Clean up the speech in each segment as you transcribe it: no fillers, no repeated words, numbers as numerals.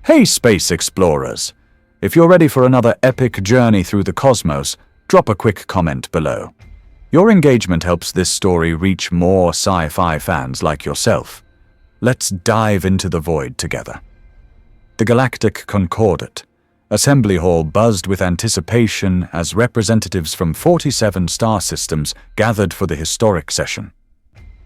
Hey space explorers! If you're ready for another epic journey through the cosmos, drop a quick comment below. Your engagement helps this story reach more sci-fi fans like yourself. Let's dive into the void together. The Galactic Concordat. Assembly Hall buzzed with anticipation as representatives from 47 star systems gathered for the historic session.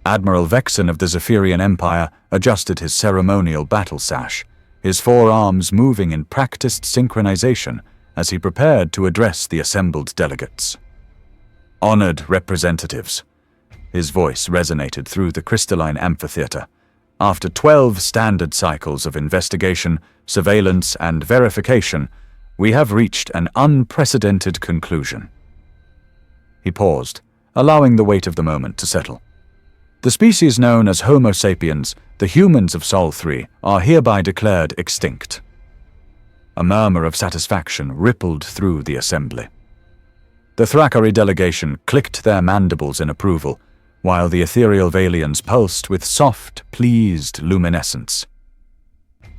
Admiral Vexen of the Zephyrian Empire adjusted his ceremonial battle sash, his forearms moving in practiced synchronization as he prepared to address the assembled delegates. Honored representatives. His voice resonated through the crystalline amphitheater. After 12 standard cycles of investigation, surveillance, and verification, we have reached an unprecedented conclusion. He paused, allowing the weight of the moment to settle. The species known as Homo sapiens, the humans of Sol 3, are hereby declared extinct. A murmur of satisfaction rippled through the assembly. The Thrakari delegation clicked their mandibles in approval, while the ethereal Valians pulsed with soft, pleased luminescence.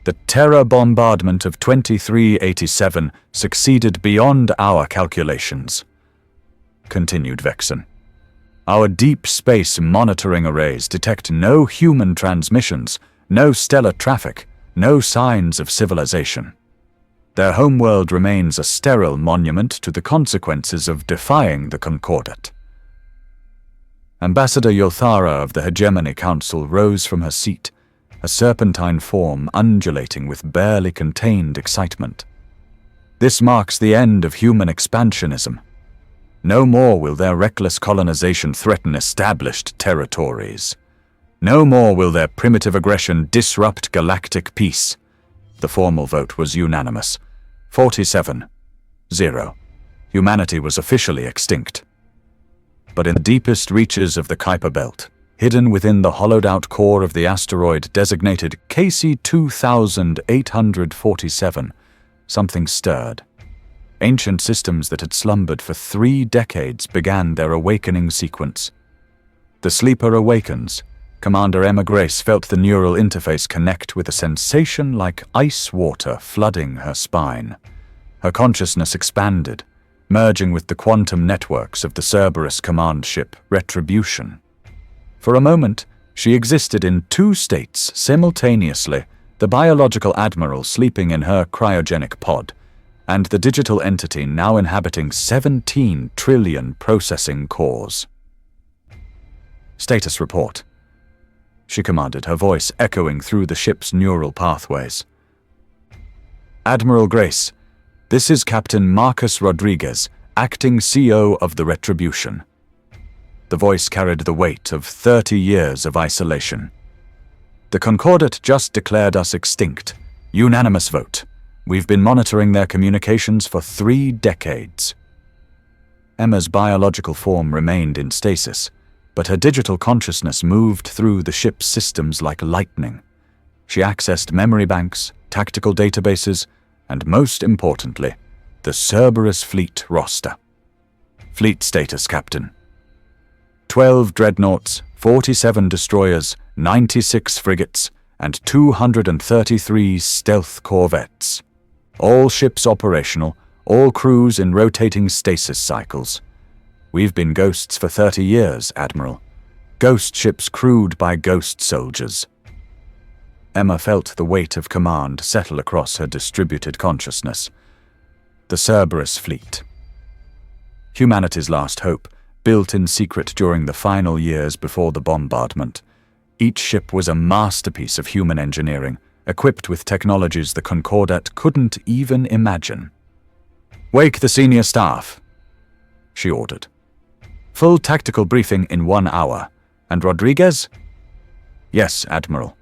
The terror bombardment of 2387 succeeded beyond our calculations, continued Vexen. Our deep space monitoring arrays detect no human transmissions, no stellar traffic, no signs of civilization. Their homeworld remains a sterile monument to the consequences of defying the Concordat. Ambassador Yothara of the Hegemony Council rose from her seat, a serpentine form undulating with barely contained excitement. This marks the end of human expansionism. No more will their reckless colonization threaten established territories. No more will their primitive aggression disrupt galactic peace. The formal vote was unanimous. 47-0. Humanity was officially extinct. But in the deepest reaches of the Kuiper Belt, hidden within the hollowed-out core of the asteroid designated KC 2847, something stirred. Ancient systems that had slumbered for 3 decades began their awakening sequence. The sleeper awakens. Commander Emma Grace felt the neural interface connect with a sensation like ice water flooding her spine. Her consciousness expanded, merging with the quantum networks of the Cerberus command ship, Retribution. For a moment, she existed in 2 states simultaneously, the biological admiral sleeping in her cryogenic pod, and the digital entity now inhabiting 17 trillion processing cores. Status report, she commanded, her voice echoing through the ship's neural pathways. Admiral Grace, this is Captain Marcus Rodriguez, acting CO of the Retribution. The voice carried the weight of 30 years of isolation. The Concordat just declared us extinct. Unanimous vote. We've been monitoring their communications for 3 decades. Emma's biological form remained in stasis, but her digital consciousness moved through the ship's systems like lightning. She accessed memory banks, tactical databases, and most importantly, the Cerberus fleet roster. Fleet status, Captain. 12 dreadnoughts, 47 destroyers, 96 frigates, and 233 stealth corvettes. All ships operational, all crews in rotating stasis cycles. We've been ghosts for 30 years, Admiral. Ghost ships crewed by ghost soldiers. Emma felt the weight of command settle across her distributed consciousness. The Cerberus fleet. Humanity's last hope, built in secret during the final years before the bombardment. Each ship was a masterpiece of human engineering, equipped with technologies the Concordat couldn't even imagine. Wake the senior staff, she ordered. Full tactical briefing in 1 hour. And Rodriguez? Yes, Admiral.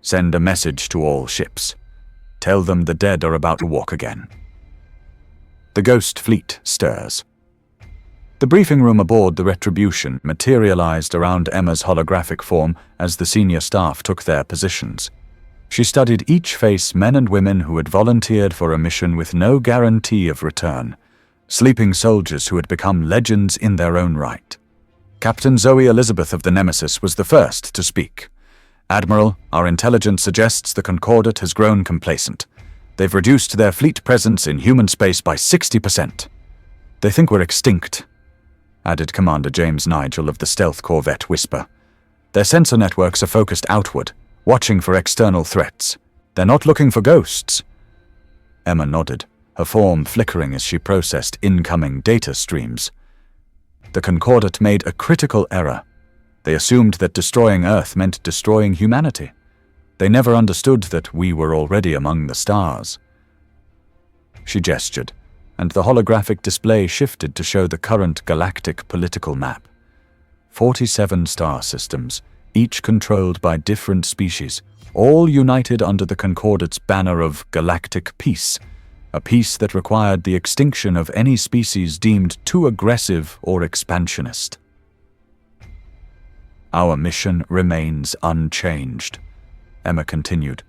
Send a message to all ships. Tell them the dead are about to walk again. The Ghost Fleet stirs. The briefing room aboard the Retribution materialized around Emma's holographic form as the senior staff took their positions. She studied each face, men and women who had volunteered for a mission with no guarantee of return, sleeping soldiers who had become legends in their own right. Captain Zoe Elizabeth of the Nemesis was the first to speak. Admiral, our intelligence suggests the Concordat has grown complacent. They've reduced their fleet presence in human space by 60%. They think we're extinct, added Commander James Nigel of the stealth corvette Whisper. Their sensor networks are focused outward, watching for external threats. They're not looking for ghosts. Emma nodded, her form flickering as she processed incoming data streams. The Concordat made a critical error. They assumed that destroying Earth meant destroying humanity. They never understood that we were already among the stars. She gestured, and the holographic display shifted to show the current galactic political map. 47 star systems, each controlled by different species, all united under the Concordat's banner of galactic peace, a peace that required the extinction of any species deemed too aggressive or expansionist. Our mission remains unchanged, Emma continued.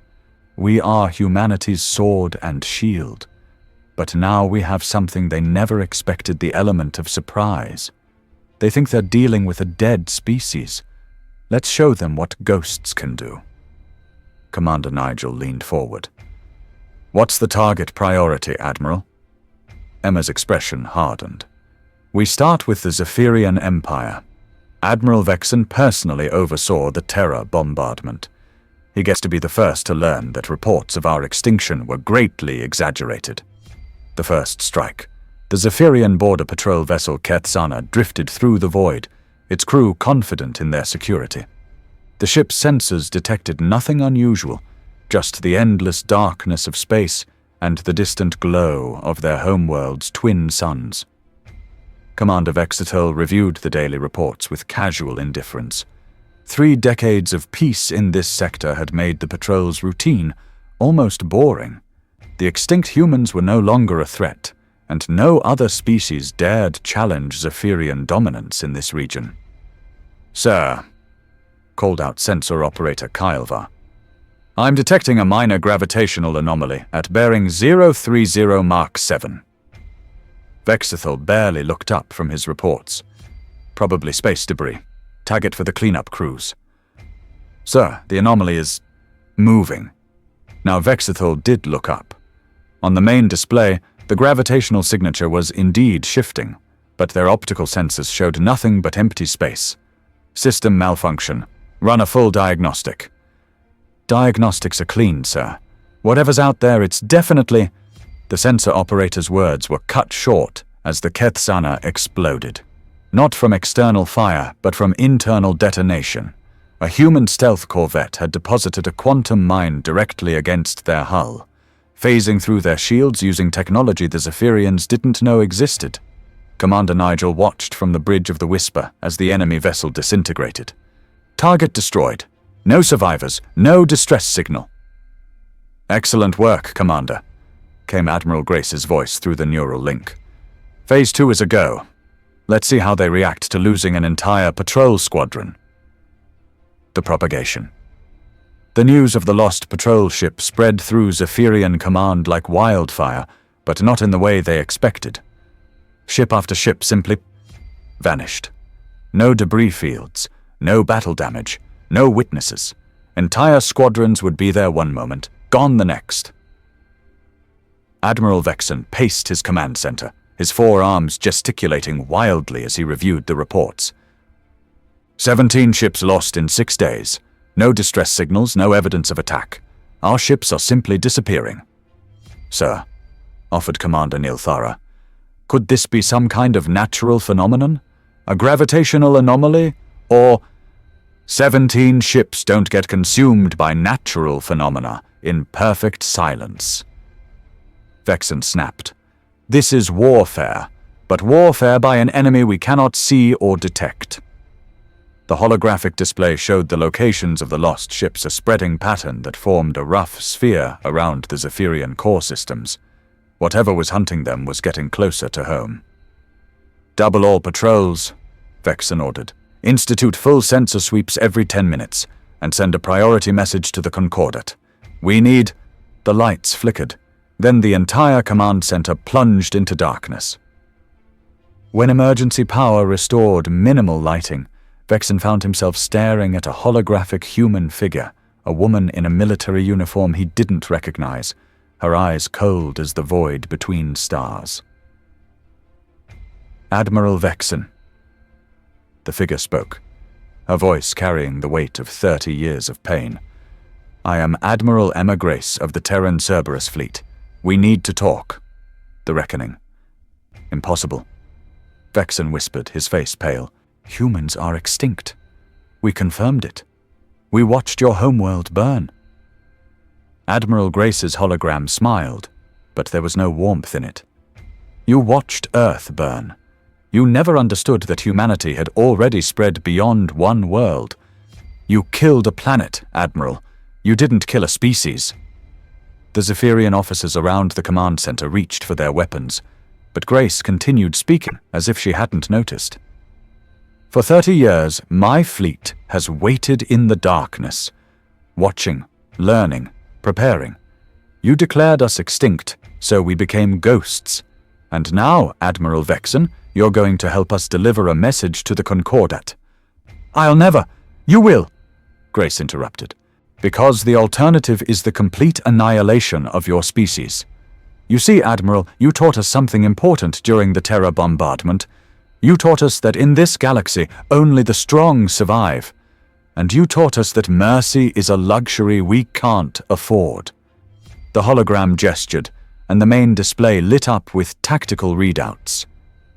We are humanity's sword and shield, but now we have something they never expected: the element of surprise. They think they're dealing with a dead species. Let's show them what ghosts can do. Commander Nigel leaned forward. What's the target priority, Admiral? Emma's expression hardened. We start with the Zephyrian Empire. Admiral Vexen personally oversaw the Terror bombardment. He gets to be the first to learn that reports of our extinction were greatly exaggerated. The first strike. The Zephyrian border patrol vessel Kethsana drifted through the void, its crew confident in their security. The ship's sensors detected nothing unusual, just the endless darkness of space and the distant glow of their homeworld's twin suns. Commander Vexetel reviewed the daily reports with casual indifference. 3 decades of peace in this sector had made the patrol's routine almost boring. The extinct humans were no longer a threat, and no other species dared challenge Zephyrian dominance in this region. Sir, called out sensor operator Kylvar, I'm detecting a minor gravitational anomaly at bearing 030 Mark 7. Vexethel barely looked up from his reports. Probably space debris. Tag it for the cleanup crews. Sir, the anomaly is moving. Now Vexethel did look up. On the main display, the gravitational signature was indeed shifting, but their optical sensors showed nothing but empty space. System malfunction. Run a full diagnostic. Diagnostics are clean, sir. Whatever's out there, it's definitely... The sensor operator's words were cut short as the Kethsana exploded. Not from external fire, but from internal detonation. A human stealth corvette had deposited a quantum mine directly against their hull, phasing through their shields using technology the Zephyrians didn't know existed. Commander Nigel watched from the bridge of the Whisper as the enemy vessel disintegrated. Target destroyed. No survivors, no distress signal. Excellent work, Commander, came Admiral Grace's voice through the neural link. Phase 2 is a go. Let's see how they react to losing an entire patrol squadron. The propagation. The news of the lost patrol ship spread through Zephyrian command like wildfire, but not in the way they expected. Ship after ship simply vanished. No debris fields, no battle damage, no witnesses. Entire squadrons would be there one moment, gone the next. Admiral Vexen paced his command center, his 4 arms gesticulating wildly as he reviewed the reports. 17 ships lost in 6 days. No distress signals, no evidence of attack. Our ships are simply disappearing. Sir, offered Commander Nilthara, could this be some kind of natural phenomenon? A gravitational anomaly? Or 17 ships don't get consumed by natural phenomena in perfect silence. Vexen snapped. This is warfare, but warfare by an enemy we cannot see or detect. The holographic display showed the locations of the lost ships, a spreading pattern that formed a rough sphere around the Zephyrian core systems. Whatever was hunting them was getting closer to home. Double all patrols, Vexen ordered. Institute full sensor sweeps every 10 minutes, and send a priority message to the Concordat. We need... The lights flickered. Then the entire command center plunged into darkness. When emergency power restored minimal lighting, Vexen found himself staring at a holographic human figure, a woman in a military uniform he didn't recognize, her eyes cold as the void between stars. "Admiral Vexen." The figure spoke, her voice carrying the weight of 30 years of pain. "I am Admiral Emma Grace of the Terran Cerberus fleet. We need to talk." The reckoning. "Impossible." Vexen whispered, his face pale. "Humans are extinct. We confirmed it. We watched your homeworld burn." Admiral Grace's hologram smiled, but there was no warmth in it. "You watched Earth burn. You never understood that humanity had already spread beyond one world. You killed a planet, Admiral. You didn't kill a species." The Zephyrian officers around the command center reached for their weapons, but Grace continued speaking as if she hadn't noticed. "For 30 years, my fleet has waited in the darkness, watching, learning, preparing. You declared us extinct, so we became ghosts. And now, Admiral Vexen, you're going to help us deliver a message to the Concordat." "I'll never." "You will," Grace interrupted, "because the alternative is the complete annihilation of your species. You see, Admiral, you taught us something important during the Terra bombardment. You taught us that in this galaxy, only the strong survive. And you taught us that mercy is a luxury we can't afford." The hologram gestured, and the main display lit up with tactical readouts.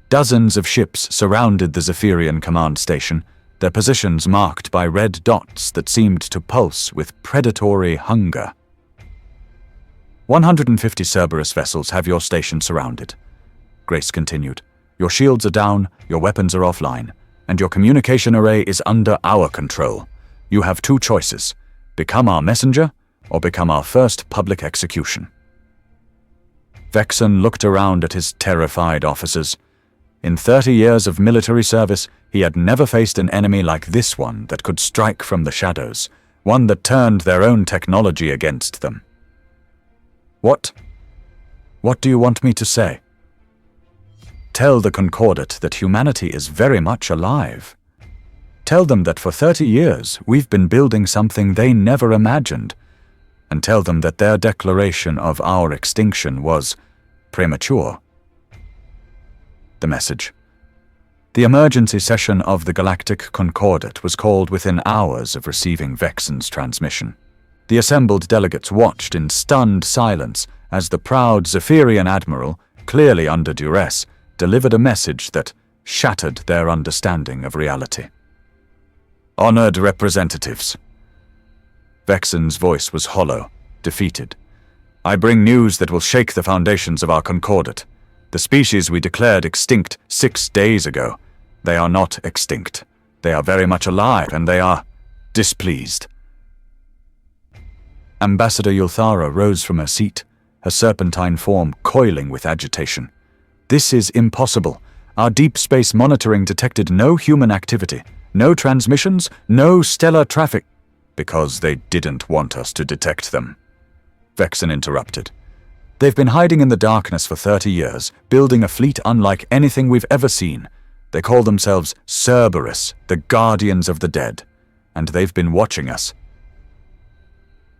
Dozens of ships surrounded the Zephyrian command station, their positions marked by red dots that seemed to pulse with predatory hunger. 150 Cerberus vessels have your station surrounded," Grace continued. "Your shields are down, your weapons are offline, and your communication array is under our control. You have two choices: become our messenger, or become our first public execution." Vexen looked around at his terrified officers. In 30 years of military service, he had never faced an enemy like this one that could strike from the shadows, one that turned their own technology against them. What do you want me to say?" "Tell the Concordat that humanity is very much alive. Tell them that for 30 years we've been building something they never imagined, and tell them that their declaration of our extinction was premature." The message. The emergency session of the Galactic Concordat was called within hours of receiving Vexen's transmission. The assembled delegates watched in stunned silence as the proud Zephyrian admiral, clearly under duress, delivered a message that shattered their understanding of reality. "Honored representatives." Vexen's voice was hollow, defeated. "I bring news that will shake the foundations of our Concordat. The species we declared extinct 6 days ago, they are not extinct. They are very much alive, and they are displeased." Ambassador Yulthara rose from her seat, her serpentine form coiling with agitation. "This is impossible. Our deep space monitoring detected no human activity, no transmissions, no stellar traffic." "Because they didn't want us to detect them," Vexen interrupted. "They've been hiding in the darkness for 30 years, building a fleet unlike anything we've ever seen. They call themselves CERBERUS, the Guardians of the Dead, and they've been watching us."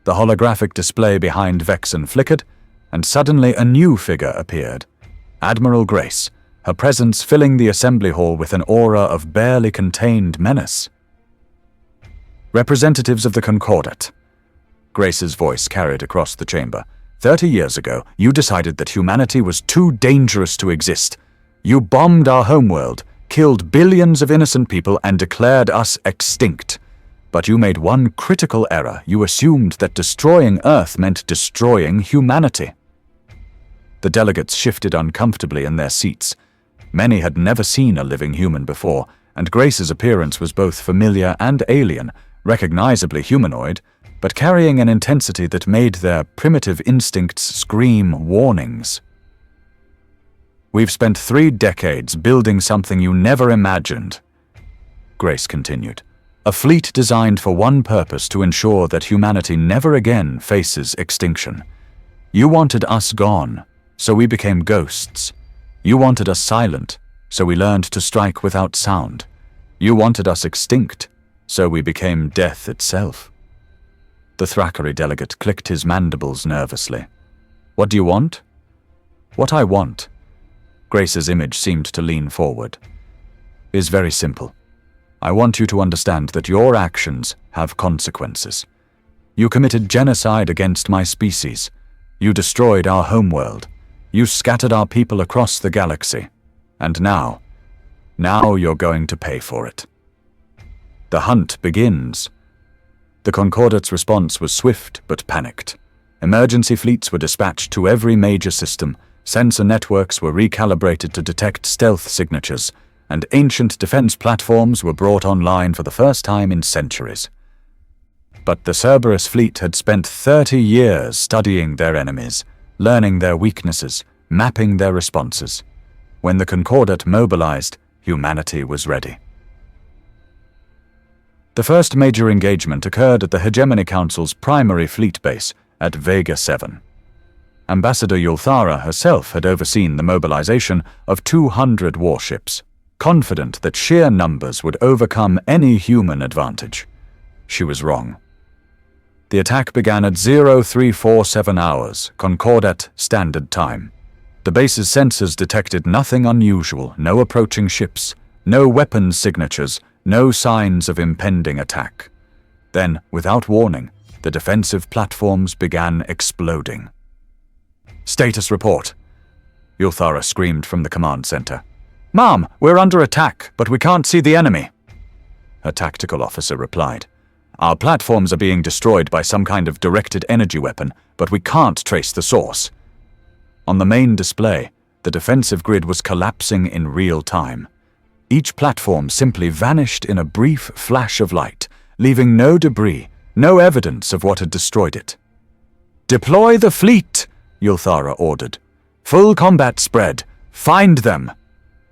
The holographic display behind Vexen flickered, and suddenly a new figure appeared. Admiral Grace, her presence filling the assembly hall with an aura of barely contained menace. "Representatives of the Concordat," Grace's voice carried across the chamber. 30 years ago, you decided that humanity was too dangerous to exist. You bombed our homeworld, killed billions of innocent people, and declared us extinct. But you made one critical error. You assumed that destroying Earth meant destroying humanity. The delegates shifted uncomfortably in their seats. Many had never seen a living human before, and Grace's appearance was both familiar and alien, recognizably humanoid, but carrying an intensity that made their primitive instincts scream warnings. "We've spent 3 decades building something you never imagined," Grace continued. "A fleet designed for one purpose: to ensure that humanity never again faces extinction. You wanted us gone, so we became ghosts. You wanted us silent, so we learned to strike without sound. You wanted us extinct, so we became death itself." The Thackeray delegate clicked his mandibles nervously. "What do you want?" "What I want," Grace's image seemed to lean forward, "is very simple. I want you to understand that your actions have consequences. You committed genocide against my species. You destroyed our homeworld. You scattered our people across the galaxy. And now you're going to pay for it." The hunt begins. The Concordate's response was swift but panicked. Emergency fleets were dispatched to every major system, sensor networks were recalibrated to detect stealth signatures, and ancient defense platforms were brought online for the first time in centuries. But the Cerberus fleet had spent 30 years studying their enemies, learning their weaknesses, mapping their responses. When the Concordate mobilized, humanity was ready. The first major engagement occurred at the Hegemony Council's primary fleet base at Vega 7. Ambassador Yulthara herself had overseen the mobilization of 200 warships, confident that sheer numbers would overcome any human advantage. She was wrong. The attack began at 0347 hours, Concordate Standard Time. The base's sensors detected nothing unusual, no approaching ships, no weapons signatures, no signs of impending attack. Then, without warning, the defensive platforms began exploding. "Status report," Yulthara screamed from the command center. "Ma'am, we're under attack, but we can't see the enemy." Her tactical officer replied, "Our platforms are being destroyed by some kind of directed energy weapon, but we can't trace the source." On the main display, the defensive grid was collapsing in real time. Each platform simply vanished in a brief flash of light, leaving no debris, no evidence of what had destroyed it. "Deploy the fleet," Yulthara ordered. "Full combat spread. Find them."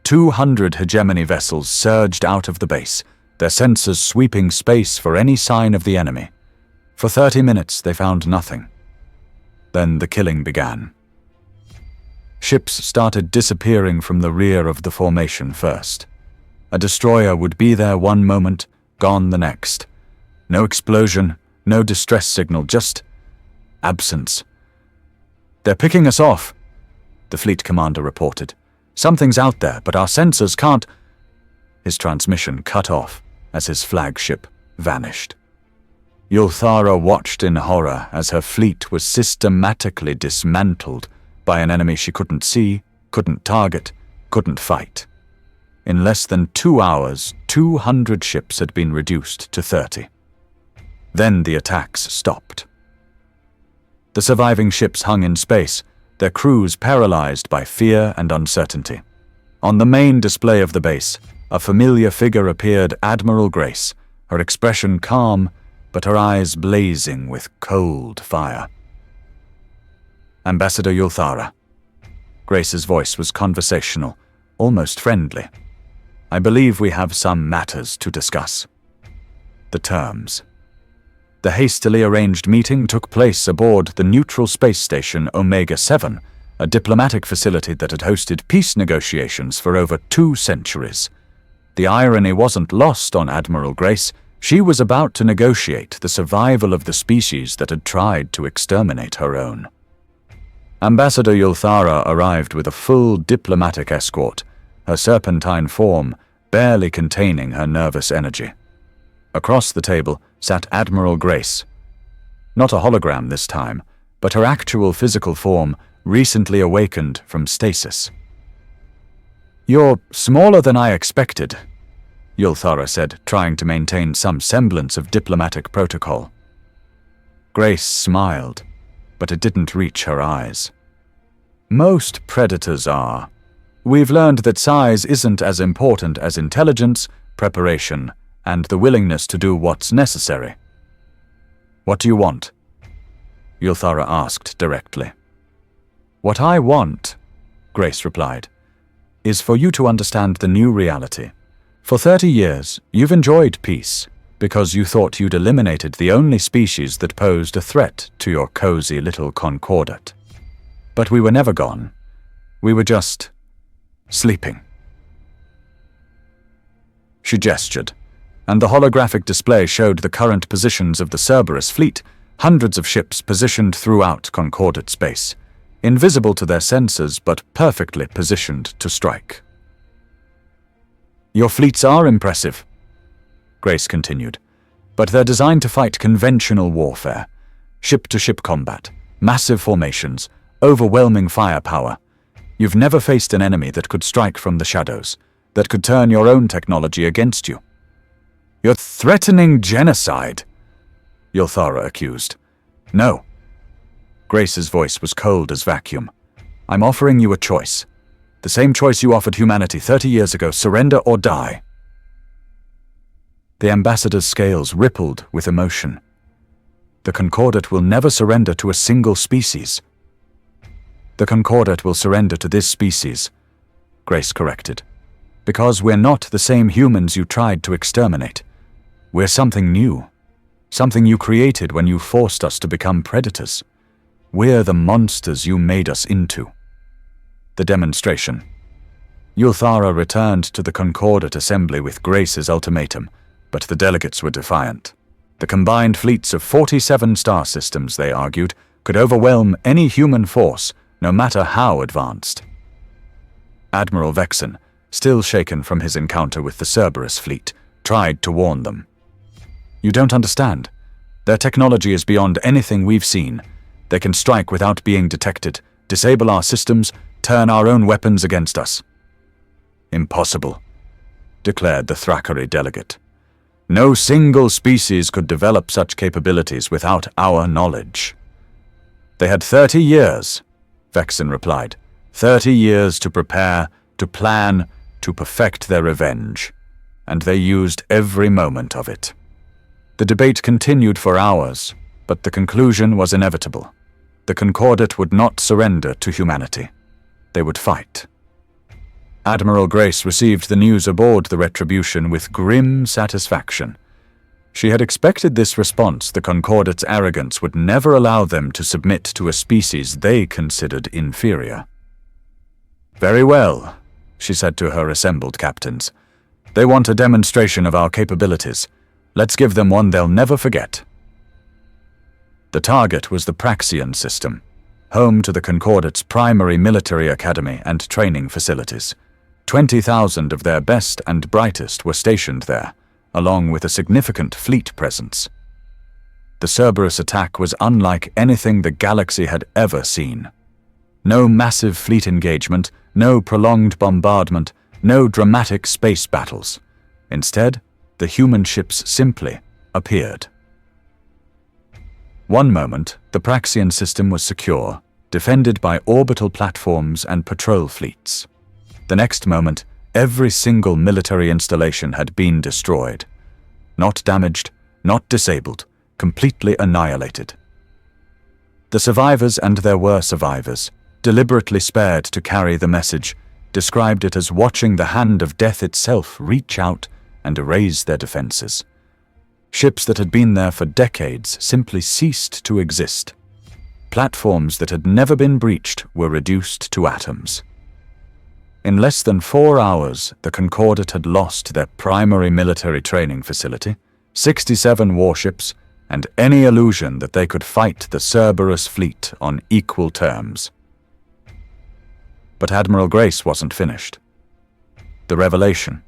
200 hegemony vessels surged out of the base, their sensors sweeping space for any sign of the enemy. For 30 minutes they found nothing. Then the killing began. Ships started disappearing from the rear of the formation first. A destroyer would be there one moment, gone the next. No explosion, no distress signal, just absence. "They're picking us off," the fleet commander reported. "Something's out there, but our sensors can't—" His transmission cut off as his flagship vanished. Yulthara watched in horror as her fleet was systematically dismantled by an enemy she couldn't see, couldn't target, couldn't fight. In less than 2 hours, 200 ships had been reduced to 30. Then the attacks stopped. The surviving ships hung in space, their crews paralyzed by fear and uncertainty. On the main display of the base, a familiar figure appeared, Admiral Grace, her expression calm, but her eyes blazing with cold fire. "Ambassador Yulthara." Grace's voice was conversational, almost friendly. "I believe we have some matters to discuss." The terms. The hastily arranged meeting took place aboard the neutral space station Omega 7, a diplomatic facility that had hosted peace negotiations for over 2 centuries. The irony wasn't lost on Admiral Grace. She was about to negotiate the survival of the species that had tried to exterminate her own. Ambassador Yulthara arrived with a full diplomatic escort, her serpentine form barely containing her nervous energy. Across the table sat Admiral Grace. Not a hologram this time, but her actual physical form recently awakened from stasis. "You're smaller than I expected," Yulthara said, trying to maintain some semblance of diplomatic protocol. Grace smiled, but it didn't reach her eyes. "Most predators are. We've learned that size isn't as important as intelligence, preparation, and the willingness to do what's necessary." "What do you want?" Yulthara asked directly. "What I want," Grace replied, "is for you to understand the new reality. For 30 years, you've enjoyed peace because you thought you'd eliminated the only species that posed a threat to your cozy little Concordate. But we were never gone. We were just sleeping." She gestured, and the holographic display showed the current positions of the Cerberus fleet, hundreds of ships positioned throughout Concordate space, invisible to their sensors but perfectly positioned to strike. "Your fleets are impressive," Grace continued, "but they're designed to fight conventional warfare, ship-to-ship combat, massive formations, overwhelming firepower. You've never faced an enemy that could strike from the shadows, that could turn your own technology against you." "You're threatening genocide," Yulthara accused. "No." Grace's voice was cold as vacuum. "I'm offering you a choice. The same choice you offered humanity 30 years ago, surrender or die." The ambassador's scales rippled with emotion. "The Concordate will never surrender to a single species." "The Concordate will surrender to this species," Grace corrected, "because we're not the same humans you tried to exterminate. We're something new, something you created when you forced us to become predators. We're the monsters you made us into." The demonstration. Yulthara returned to the Concordate assembly with Grace's ultimatum, but the delegates were defiant. The combined fleets of 47 star systems, they argued, could overwhelm any human force, no matter how advanced. Admiral Vexen, still shaken from his encounter with the Cerberus fleet, tried to warn them. "You don't understand. Their technology is beyond anything we've seen. They can strike without being detected, disable our systems, turn our own weapons against us." "Impossible," declared the Thrakari delegate. "No single species could develop such capabilities without our knowledge." "They had 30 years, Vexen replied. 30 years to prepare, to plan, to perfect their revenge. And they used every moment of it." The debate continued for hours, but the conclusion was inevitable. The Concordate would not surrender to humanity. They would fight. Admiral Grace received the news aboard the Retribution with grim satisfaction. She had expected this response. The Concordate's arrogance would never allow them to submit to a species they considered inferior. "Very well," she said to her assembled captains. "They want a demonstration of our capabilities. Let's give them one they'll never forget." The target was the Praxian system, home to the Concordate's primary military academy and training facilities. 20,000 of their best and brightest were stationed there, along with a significant fleet presence. The Cerberus attack was unlike anything the galaxy had ever seen. No massive fleet engagement, no prolonged bombardment, no dramatic space battles. Instead, the human ships simply appeared. One moment, the Praxian system was secure, defended by orbital platforms and patrol fleets. The next moment, every single military installation had been destroyed. Not damaged, not disabled, completely annihilated. The survivors, and there were survivors, deliberately spared to carry the message, described it as watching the hand of death itself reach out and erase their defenses. Ships that had been there for decades simply ceased to exist. Platforms that had never been breached were reduced to atoms. In less than 4 hours, the Concordate had lost their primary military training facility, 67 warships, and any illusion that they could fight the Cerberus fleet on equal terms. But Admiral Grace wasn't finished. The revelation.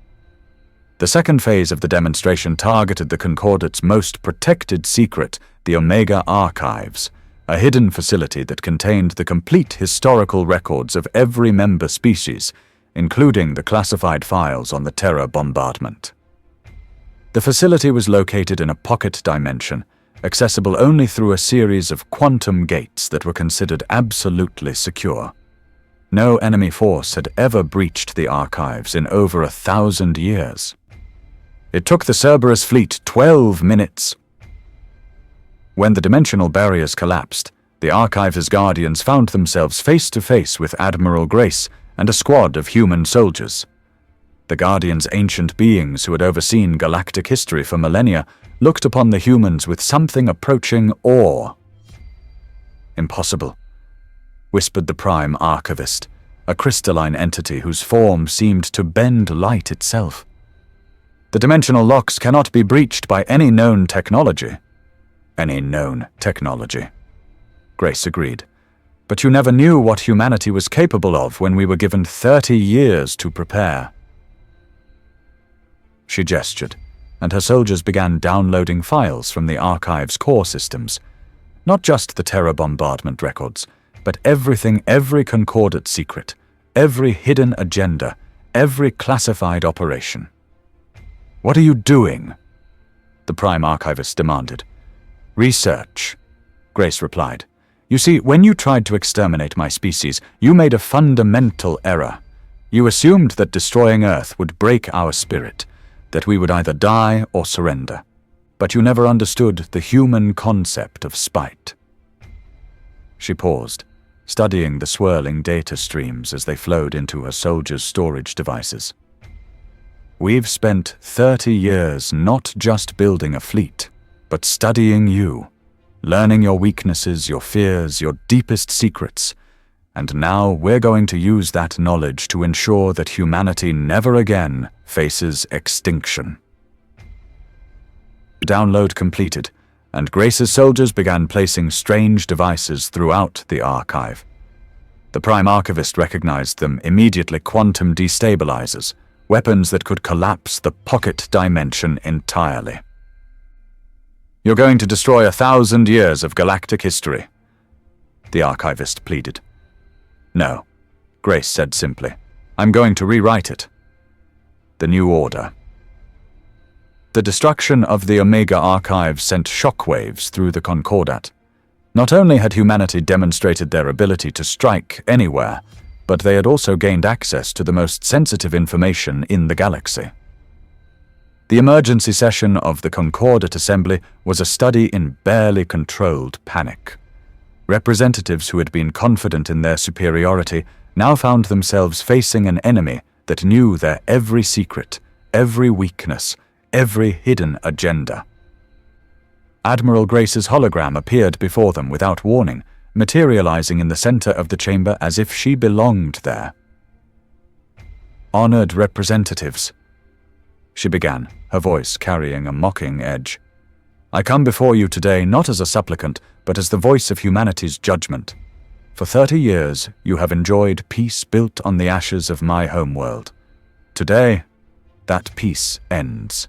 The second phase of the demonstration targeted the Concordate's most protected secret, the Omega Archives, a hidden facility that contained the complete historical records of every member species, including the classified files on the Terra bombardment. The facility was located in a pocket dimension, accessible only through a series of quantum gates that were considered absolutely secure. No enemy force had ever breached the archives in over 1,000 years. It took the Cerberus fleet 12 minutes. When the dimensional barriers collapsed, the Archive's guardians found themselves face to face with Admiral Grace and a squad of human soldiers. The Guardians, ancient beings who had overseen galactic history for millennia, looked upon the humans with something approaching awe. "Impossible," whispered the Prime Archivist, a crystalline entity whose form seemed to bend light itself. The dimensional locks cannot be breached by any known technology. Any known technology. Grace agreed. But you never knew what humanity was capable of when we were given 30 years to prepare. She gestured, and her soldiers began downloading files from the archive's core systems. Not just the Terror bombardment records, but everything, every Concordate secret, every hidden agenda, every classified operation. "What are you doing?" the Prime Archivist demanded. "Research," Grace replied. "You see, when you tried to exterminate my species, you made a fundamental error. You assumed that destroying Earth would break our spirit, that we would either die or surrender. But you never understood the human concept of spite." She paused, studying the swirling data streams as they flowed into her soldiers' storage devices. "We've spent 30 years not just building a fleet, but studying you, learning your weaknesses, your fears, your deepest secrets, and now we're going to use that knowledge to ensure that humanity never again faces extinction." Download completed, and Grace's soldiers began placing strange devices throughout the archive. The Prime Archivist recognized them immediately: quantum destabilizers, weapons that could collapse the pocket dimension entirely. "You're going to destroy 1,000 years of galactic history," the Archivist pleaded. "No," Grace said simply. "I'm going to rewrite it." The New Order. The destruction of the Omega Archive sent shockwaves through the Concordat. Not only had humanity demonstrated their ability to strike anywhere, but they had also gained access to the most sensitive information in the galaxy. The emergency session of the Concordat Assembly was a study in barely controlled panic. Representatives who had been confident in their superiority now found themselves facing an enemy that knew their every secret, every weakness, every hidden agenda. Admiral Grace's hologram appeared before them without warning, materializing in the center of the chamber as if she belonged there. "Honored representatives," she began, her voice carrying a mocking edge. "I come before you today not as a supplicant, but as the voice of humanity's judgment. For 30 years, you have enjoyed peace built on the ashes of my homeworld. Today, that peace ends."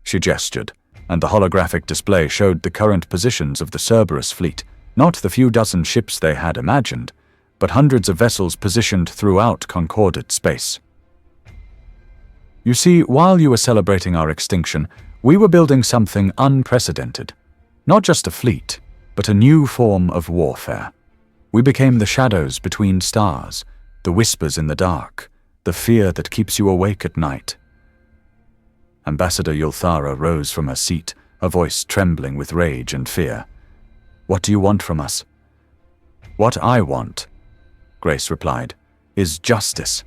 She gestured, and the holographic display showed the current positions of the CERBERUS fleet, not the few dozen ships they had imagined, but hundreds of vessels positioned throughout Concordat space. "You see, while you were celebrating our extinction, we were building something unprecedented. Not just a fleet, but a new form of warfare. We became the shadows between stars, the whispers in the dark, the fear that keeps you awake at night." Ambassador Yulthara rose from her seat, her voice trembling with rage and fear. "What do you want from us?" "What I want," Grace replied, "is justice.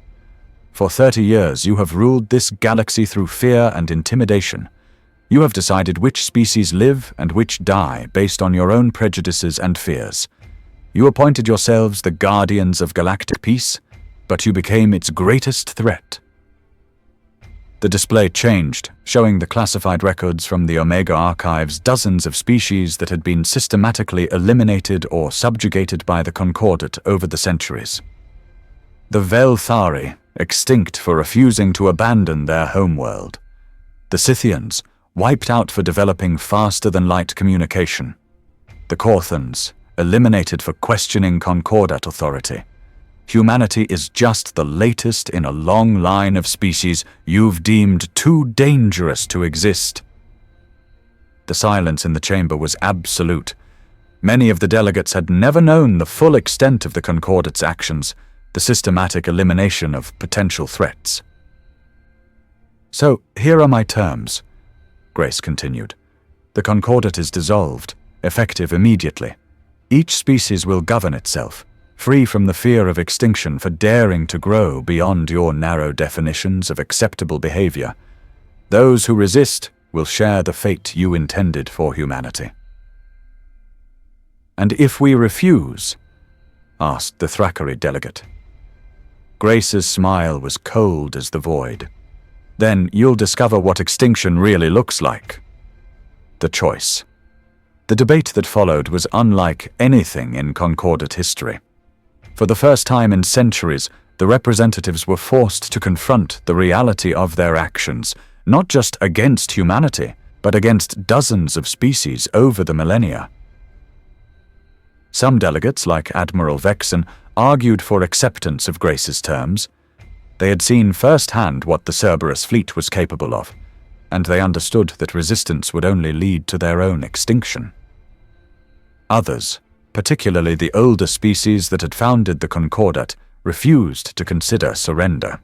For 30 years you have ruled this galaxy through fear and intimidation. You have decided which species live and which die based on your own prejudices and fears. You appointed yourselves the guardians of galactic peace, but you became its greatest threat." The display changed, showing the classified records from the Omega Archive's dozens of species that had been systematically eliminated or subjugated by the Concordat over the centuries. The Velthari, extinct for refusing to abandon their homeworld. The Scythians, wiped out for developing faster-than-light communication. The Corthans, eliminated for questioning Concordat authority. Humanity is just the latest in a long line of species you've deemed too dangerous to exist. The silence in the chamber was absolute. Many of the delegates had never known the full extent of the Concordat's actions, the systematic elimination of potential threats. "So, here are my terms," Grace continued. "The Concordat is dissolved, effective immediately. Each species will govern itself, free from the fear of extinction for daring to grow beyond your narrow definitions of acceptable behavior. Those who resist will share the fate you intended for humanity." "And if we refuse?" asked the Thrakkeray delegate. Grace's smile was cold as the void. Then you'll discover what extinction really looks like. The choice. The debate that followed was unlike anything in Concordate history. For the first time in centuries, the representatives were forced to confront the reality of their actions, not just against humanity, but against dozens of species over the millennia. Some delegates, like Admiral Vexen, argued for acceptance of Grace's terms. They had seen firsthand what the Cerberus fleet was capable of, and they understood that resistance would only lead to their own extinction. Others, particularly the older species that had founded the Concordate, refused to consider surrender.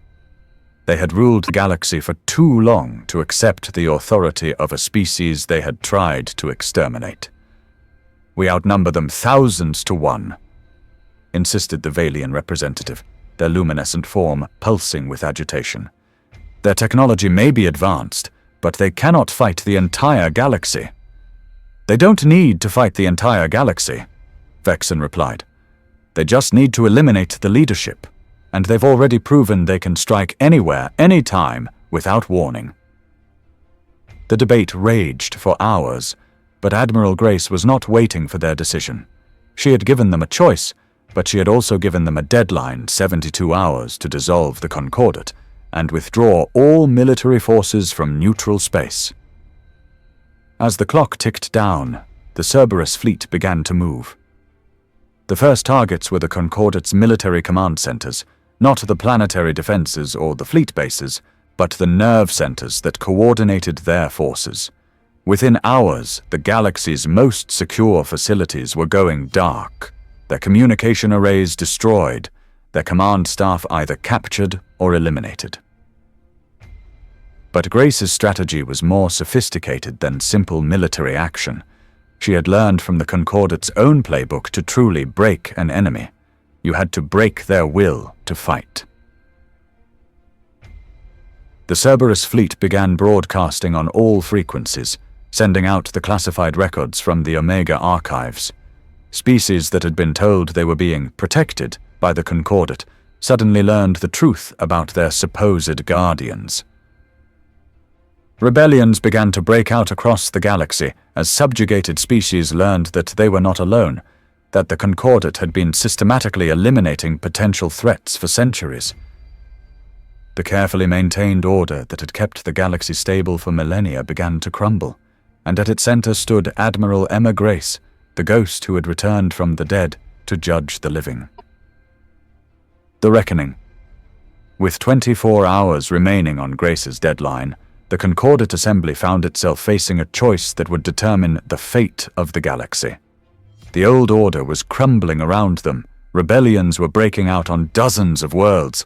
They had ruled the galaxy for too long to accept the authority of a species they had tried to exterminate. "We outnumber them thousands to one," insisted the Valian representative, their luminescent form pulsing with agitation. "Their technology may be advanced, but they cannot fight the entire galaxy." "They don't need to fight the entire galaxy," Vexen replied. "They just need to eliminate the leadership, and they've already proven they can strike anywhere, anytime, without warning." The debate raged for hours, but Admiral Grace was not waiting for their decision. She had given them a choice, but she had also given them a deadline, 72 hours, to dissolve the Concordate and withdraw all military forces from neutral space. As the clock ticked down, the Cerberus fleet began to move. The first targets were the Concordate's military command centers, not the planetary defenses or the fleet bases, but the nerve centers that coordinated their forces. Within hours, the galaxy's most secure facilities were going dark, their communication arrays destroyed, their command staff either captured or eliminated. But Grace's strategy was more sophisticated than simple military action. She had learned from the Concordate's own playbook to truly break an enemy. You had to break their will to fight. The Cerberus fleet began broadcasting on all frequencies, sending out the classified records from the Omega archives. Species that had been told they were being protected by the Concordate suddenly learned the truth about their supposed guardians. Rebellions began to break out across the galaxy as subjugated species learned that they were not alone, that the Concordate had been systematically eliminating potential threats for centuries. The carefully maintained order that had kept the galaxy stable for millennia began to crumble, and at its center stood Admiral Emma Grace, the ghost who had returned from the dead to judge the living. The Reckoning. With 24 hours remaining on Grace's deadline, the Concordate Assembly found itself facing a choice that would determine the fate of the galaxy. The old order was crumbling around them, rebellions were breaking out on dozens of worlds,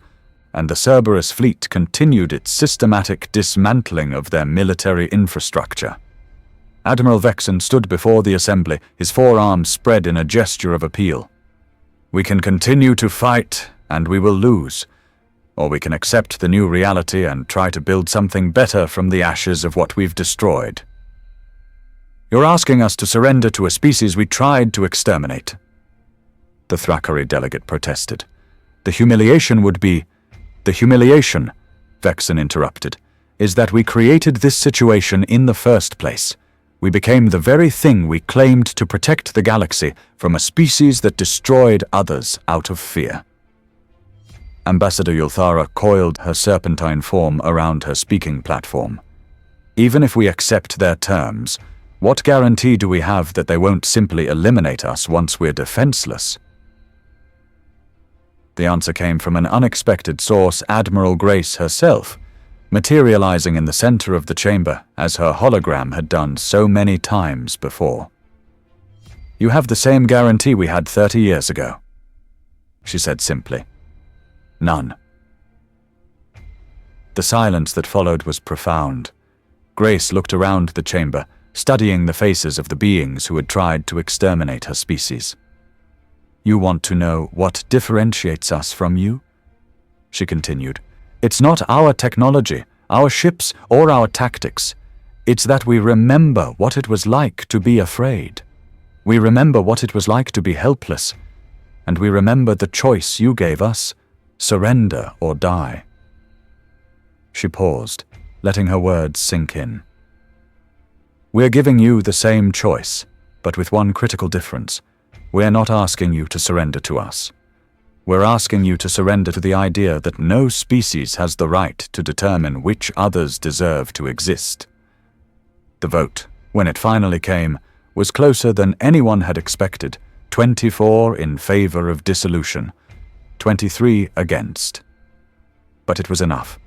and the Cerberus fleet continued its systematic dismantling of their military infrastructure. Admiral Vexen stood before the Assembly, his forearms spread in a gesture of appeal. "We can continue to fight, and we will lose. Or we can accept the new reality and try to build something better from the ashes of what we've destroyed." "You're asking us to surrender to a species we tried to exterminate," the Thrakari delegate protested. "The humiliation, Vexen interrupted, "is that we created this situation in the first place. We became the very thing we claimed to protect the galaxy from a species that destroyed others out of fear." Ambassador Yulthara coiled her serpentine form around her speaking platform. "Even if we accept their terms, what guarantee do we have that they won't simply eliminate us once we're defenseless?" The answer came from an unexpected source, Admiral Grace herself, materializing in the center of the chamber as her hologram had done so many times before. "You have the same guarantee we had 30 years ago," she said simply. "None." The silence that followed was profound. Grace looked around the chamber, studying the faces of the beings who had tried to exterminate her species. "You want to know what differentiates us from you?" she continued. "It's not our technology, our ships, or our tactics. It's that we remember what it was like to be afraid. We remember what it was like to be helpless. And we remember the choice you gave us, surrender or die." She paused, letting her words sink in. "We're giving you the same choice, but with one critical difference. We're not asking you to surrender to us. We're asking you to surrender to the idea that no species has the right to determine which others deserve to exist." The vote, when it finally came, was closer than anyone had expected, 24 in favor of dissolution, 23 against. But it was enough.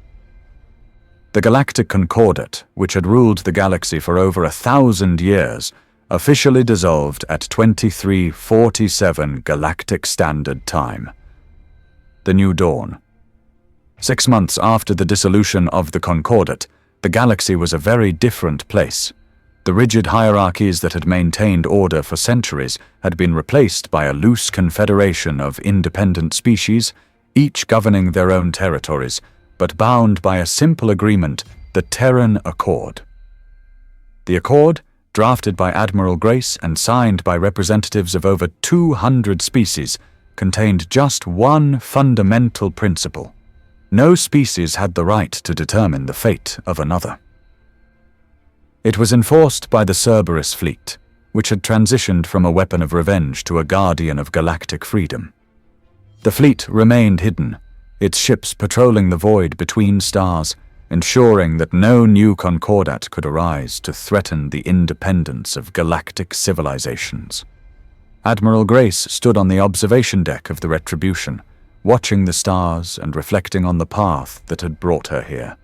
The Galactic Concordat, which had ruled the galaxy for over 1,000 years, officially dissolved at 23:47 Galactic Standard Time. The New Dawn. 6 months after the dissolution of the Concordat, the galaxy was a very different place. The rigid hierarchies that had maintained order for centuries had been replaced by a loose confederation of independent species, each governing their own territories, but bound by a simple agreement, the Terran Accord. The Accord, drafted by Admiral Grace and signed by representatives of over 200 species, contained just one fundamental principle. No species had the right to determine the fate of another. It was enforced by the CERBERUS fleet, which had transitioned from a weapon of revenge to a guardian of galactic freedom. The fleet remained hidden, its ships patrolling the void between stars, ensuring that no new concordat could arise to threaten the independence of galactic civilizations. Admiral Grace stood on the observation deck of the Retribution, watching the stars and reflecting on the path that had brought her here.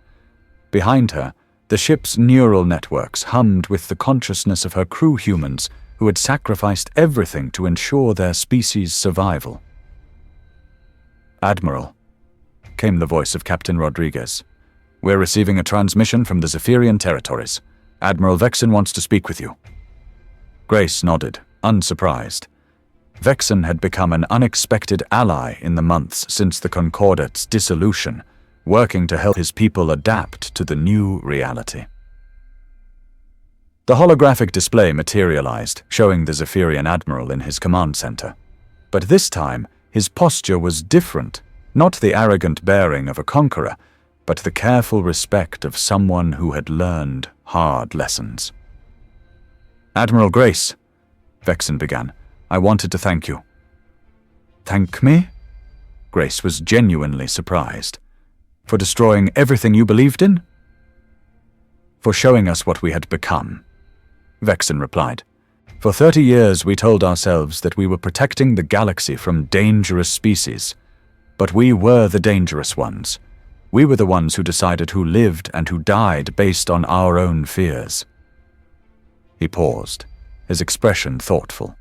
Behind her, the ship's neural networks hummed with the consciousness of her crew humans who had sacrificed everything to ensure their species' survival. "Admiral," came the voice of Captain Rodriguez. "We're receiving a transmission from the Zephyrian territories. Admiral Vexen wants to speak with you." Grace nodded, unsurprised. Vexen had become an unexpected ally in the months since the Concordat's dissolution, working to help his people adapt to the new reality. The holographic display materialized, showing the Zephyrian admiral in his command center. But this time, his posture was different, not the arrogant bearing of a conqueror, but the careful respect of someone who had learned hard lessons. "Admiral Grace," Vexen began, "I wanted to thank you." "Thank me?" Grace was genuinely surprised. "For destroying everything you believed in?" "For showing us what we had become," Vexen replied. "For 30 years we told ourselves that we were protecting the galaxy from dangerous species. But we were the dangerous ones. We were the ones who decided who lived and who died based on our own fears." He paused, his expression thoughtful.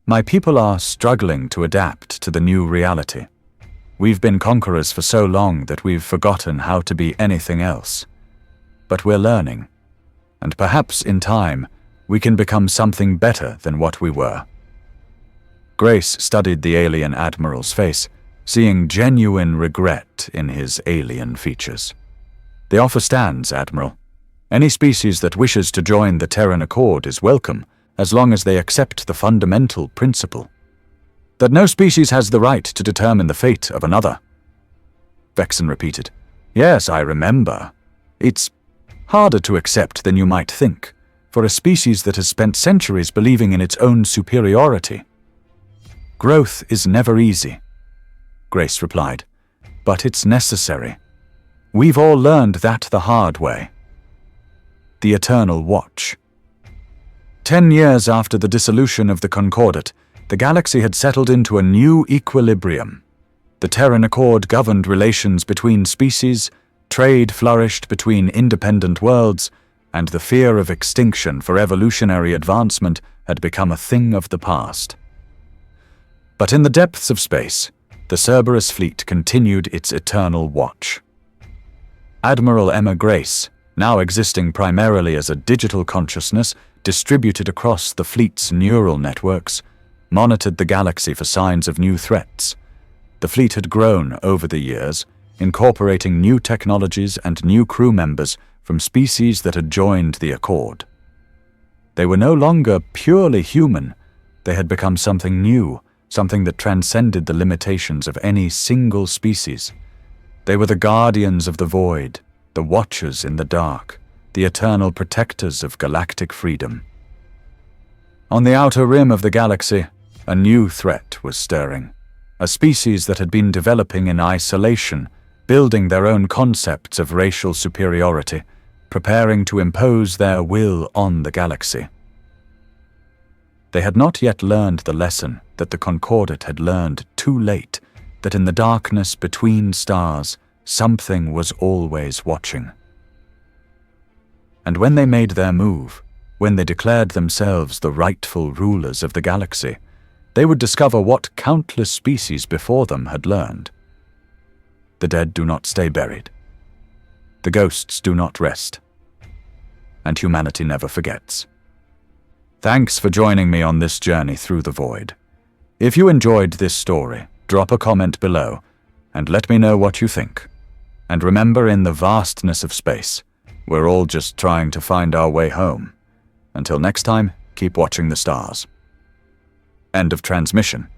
"My people are struggling to adapt to the new reality. We've been conquerors for so long that we've forgotten how to be anything else. But we're learning, and perhaps in time we can become something better than what we were." Grace studied the alien admiral's face, seeing genuine regret in his alien features. "The offer stands, Admiral. Any species that wishes to join the Terran Accord is welcome, as long as they accept the fundamental principle. That no species has the right to determine the fate of another." Vexen repeated. "Yes, I remember. It's harder to accept than you might think, for a species that has spent centuries believing in its own superiority." "Growth is never easy," Grace replied, "but it's necessary. We've all learned that the hard way." The Eternal Watch. 10 years after the dissolution of the Concordat, the galaxy had settled into a new equilibrium. The Terran Accord governed relations between species, trade flourished between independent worlds, and the fear of extinction for evolutionary advancement had become a thing of the past. But in the depths of space, the Cerberus fleet continued its eternal watch. Admiral Emma Grace, now existing primarily as a digital consciousness distributed across the fleet's neural networks, monitored the galaxy for signs of new threats. The fleet had grown over the years, incorporating new technologies and new crew members from species that had joined the Accord. They were no longer purely human. They had become something new, something that transcended the limitations of any single species. They were the guardians of the void, the Watchers in the Dark, the eternal protectors of galactic freedom. On the outer rim of the galaxy, a new threat was stirring, a species that had been developing in isolation, building their own concepts of racial superiority, preparing to impose their will on the galaxy. They had not yet learned the lesson that the Concordat had learned too late, that in the darkness between stars, something was always watching. And when they made their move, when they declared themselves the rightful rulers of the galaxy, they would discover what countless species before them had learned. The dead do not stay buried. The ghosts do not rest. And humanity never forgets. Thanks for joining me on this journey through the void. If you enjoyed this story, drop a comment below and let me know what you think. And remember, in the vastness of space, we're all just trying to find our way home. Until next time, keep watching the stars. End of transmission.